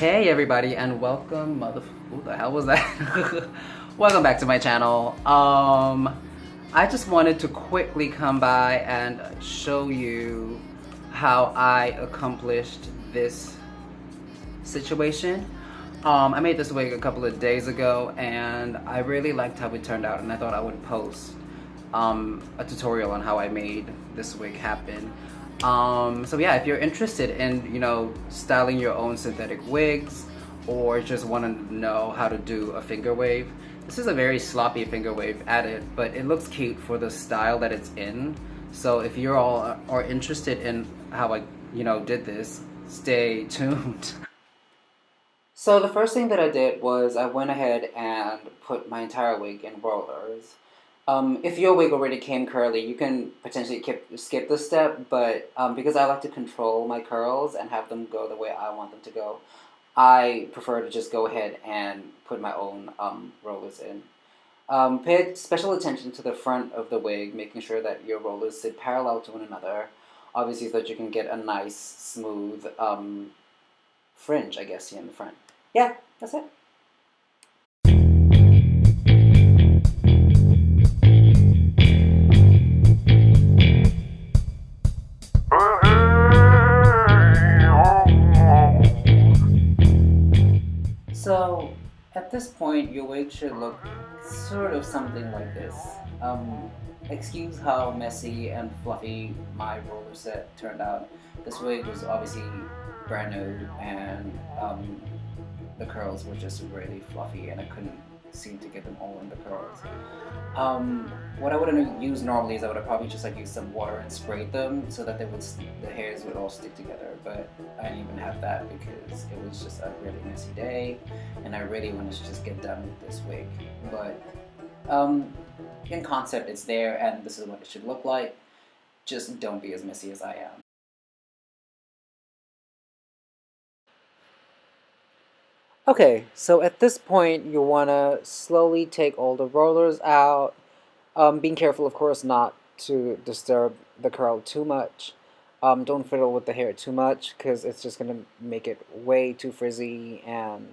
Hey everybody, and welcome, who the hell was that? Welcome back to my channel. I just wanted to quickly come by and show you how I accomplished this situation. I made this wig a couple of days ago and I really liked how it turned out, and I thought I would post a tutorial on how I made this wig happen. So yeah, if you're interested in, styling your own synthetic wigs, or just want to know how to do a finger wave, this is a very sloppy finger wave at it, but it looks cute for the style that it's in. So if you're all are interested in how I, did this, stay tuned. So the first thing that I did was I went ahead and put my entire wig in rollers. If your wig already came curly, you can potentially skip this step, but because I like to control my curls and have them go the way I want them to go, I prefer to just go ahead and put my own rollers in. Pay special attention to the front of the wig, making sure that your rollers sit parallel to one another, obviously so that you can get a nice, smooth fringe, I guess, here in the front. Yeah, that's it. So, at this point, your wig should look sort of something like this. Excuse how messy and fluffy my roller set turned out. This wig was obviously brand new, and the curls were just really fluffy, and I couldn't seem to get them all in the curls. What I would have used normally is I would have probably just used some water and sprayed them so that the hairs would all stick together, but I didn't even have that because it was just a really messy day and I really wanted to just get done with this wig. But in concept it's there, and this is what it should look like. Just don't be as messy as I am. Okay, so at this point you want to slowly take all the rollers out, being careful of course not to disturb the curl too much. Don't fiddle with the hair too much because it's just going to make it way too frizzy and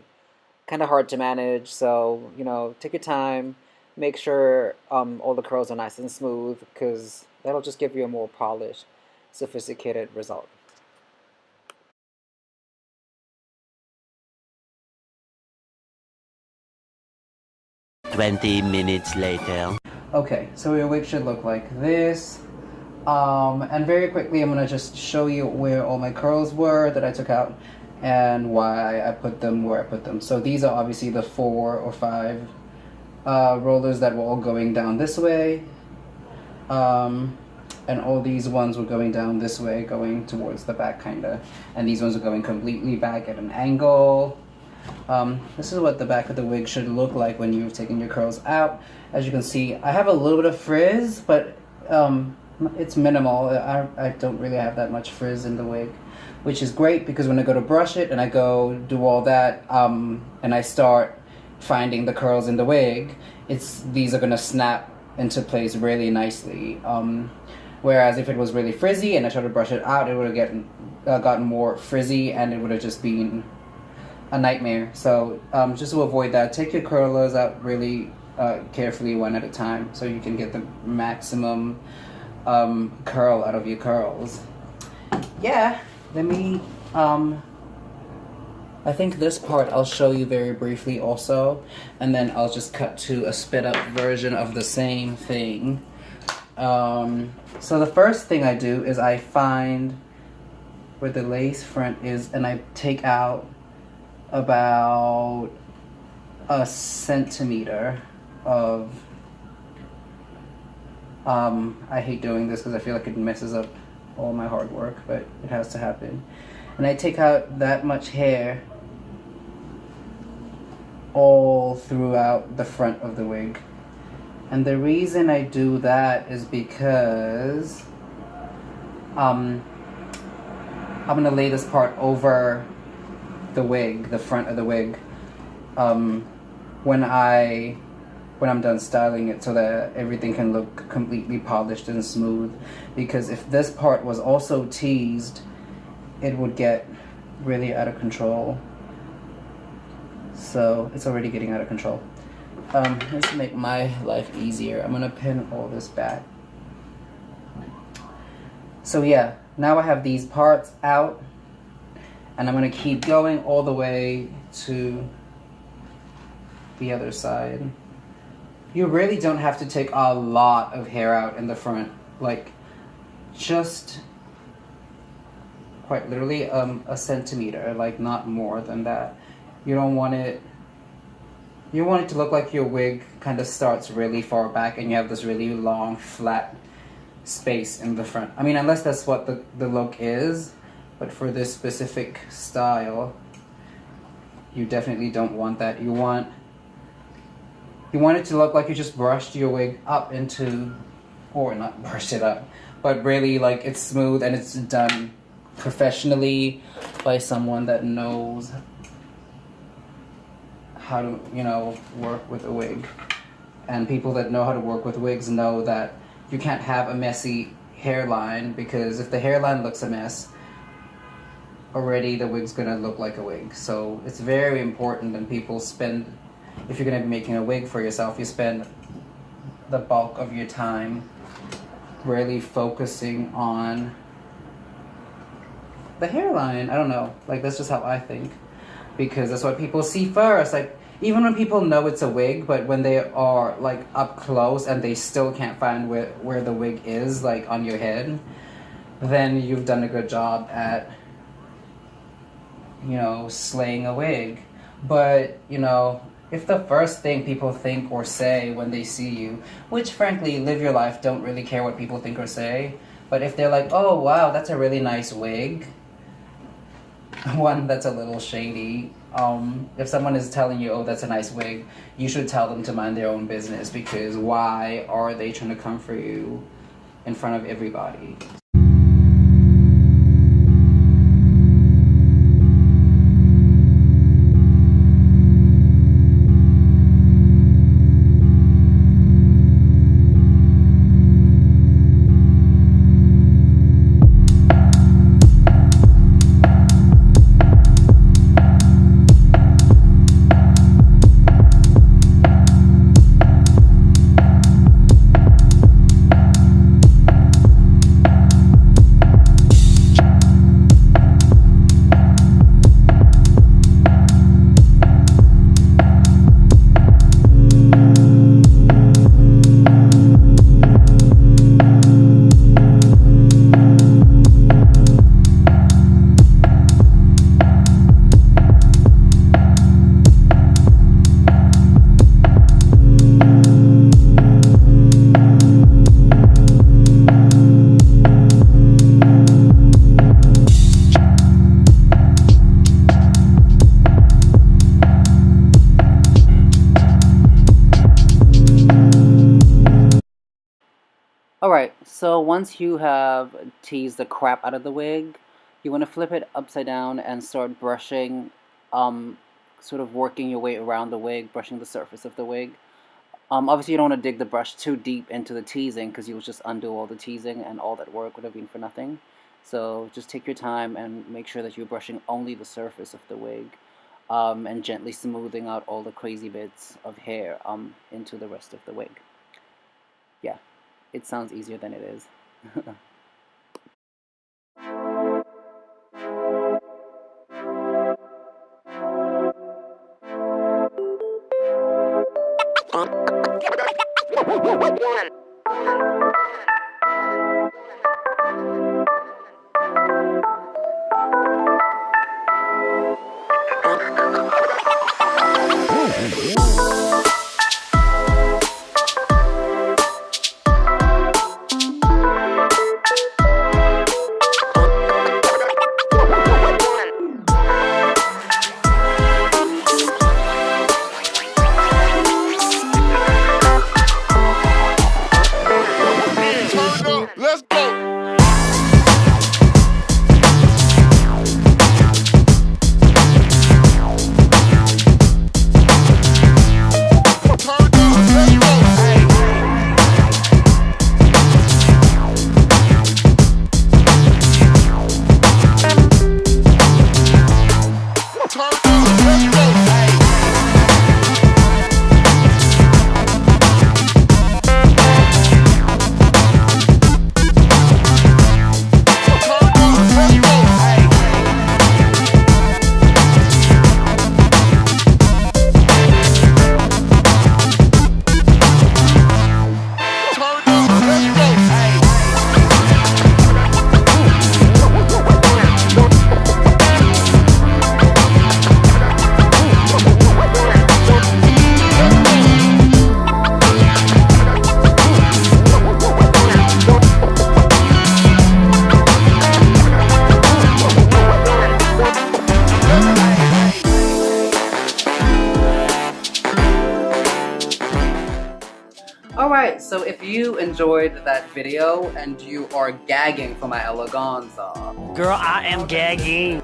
kind of hard to manage. So, take your time, make sure all the curls are nice and smooth, because that'll just give you a more polished, sophisticated result. 20 minutes later. Okay, so your wig should look like this. And very quickly I'm going to just show you where all my curls were that I took out and why I put them where I put them. So these are obviously the 4 or 5 rollers that were all going down this way. And all these ones were going down this way, going towards the back kinda. And these ones are going completely back at an angle. This is what the back of the wig should look like when you're taking your curls out. As you can see, I have a little bit of frizz, but it's minimal. I don't really have that much frizz in the wig, which is great because when I go to brush it and I go do all that, and I start finding the curls in the wig, these are gonna snap into place really nicely. Whereas if it was really frizzy and I tried to brush it out, it would have gotten more frizzy and it would have just been a nightmare. So just to avoid that, take your curlers out really carefully, one at a time, so you can get the maximum curl out of your curls. Yeah, let me I think this part I'll show you very briefly also, and then I'll just cut to a sped up version of the same thing. So the first thing I do is I find where the lace front is, and I take out about a centimeter of I hate doing this because I feel like it messes up all my hard work, but it has to happen. And I take out that much hair all throughout the front of the wig. And the reason I do that is because I'm gonna lay this part over the wig, the front of the wig, when I'm done styling it, so that everything can look completely polished and smooth. Because if this part was also teased, it would get really out of control. So it's already getting out of control. Let's make my life easier. I'm gonna pin all this back. So yeah, now I have these parts out, and I'm gonna keep going all the way to the other side. You really don't have to take a lot of hair out in the front, like just quite literally a centimeter, like not more than that. You don't want it, you want it to look like your wig kind of starts really far back and you have this really long flat space in the front. I mean, unless that's what the look is, but for this specific style, you definitely don't want that. You want it to look like you just brushed your wig up into, or not brushed it up, but really like it's smooth and it's done professionally by someone that knows how to, you know, work with a wig. And people that know how to work with wigs know that you can't have a messy hairline, because if the hairline looks a mess, already the wig's gonna look like a wig. So it's very important, and people spend, if you're gonna be making a wig for yourself, you spend the bulk of your time really focusing on the hairline. I don't know, like that's just how I think, because that's what people see first. Like even when people know it's a wig, but when they are like up close and they still can't find where the wig is, like on your head, then you've done a good job at, you know, slaying a wig. But, you know, if the first thing people think or say when they see you, which frankly, live your life, don't really care what people think or say, but if they're like, oh wow, that's a really nice wig, one, that's a little shady. If someone is telling you, oh, that's a nice wig, you should tell them to mind their own business, because why are they trying to come for you in front of everybody? Alright, so once you have teased the crap out of the wig, you want to flip it upside down and start brushing, sort of working your way around the wig, brushing the surface of the wig. Obviously you don't want to dig the brush too deep into the teasing, because you'll just undo all the teasing and all that work would have been for nothing. So just take your time and make sure that you're brushing only the surface of the wig, and gently smoothing out all the crazy bits of hair into the rest of the wig. Yeah. It sounds easier than it is. Alright, so if you enjoyed that video and you are gagging for my eleganza, Girl, I am gagging.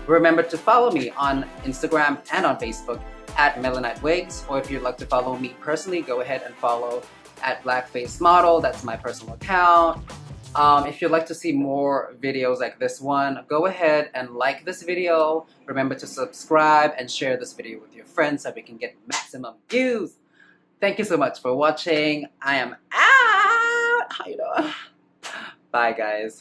remember to follow me on Instagram and on Facebook at Melanite Wigs, or if you'd like to follow me personally, go ahead and follow at Blackface Model. That's my personal account. If you'd like to see more videos like this one, go ahead and like this video. Remember to subscribe and share this video with your friends so we can get maximum views. Thank you so much for watching. I am out. How you doing? Bye, guys.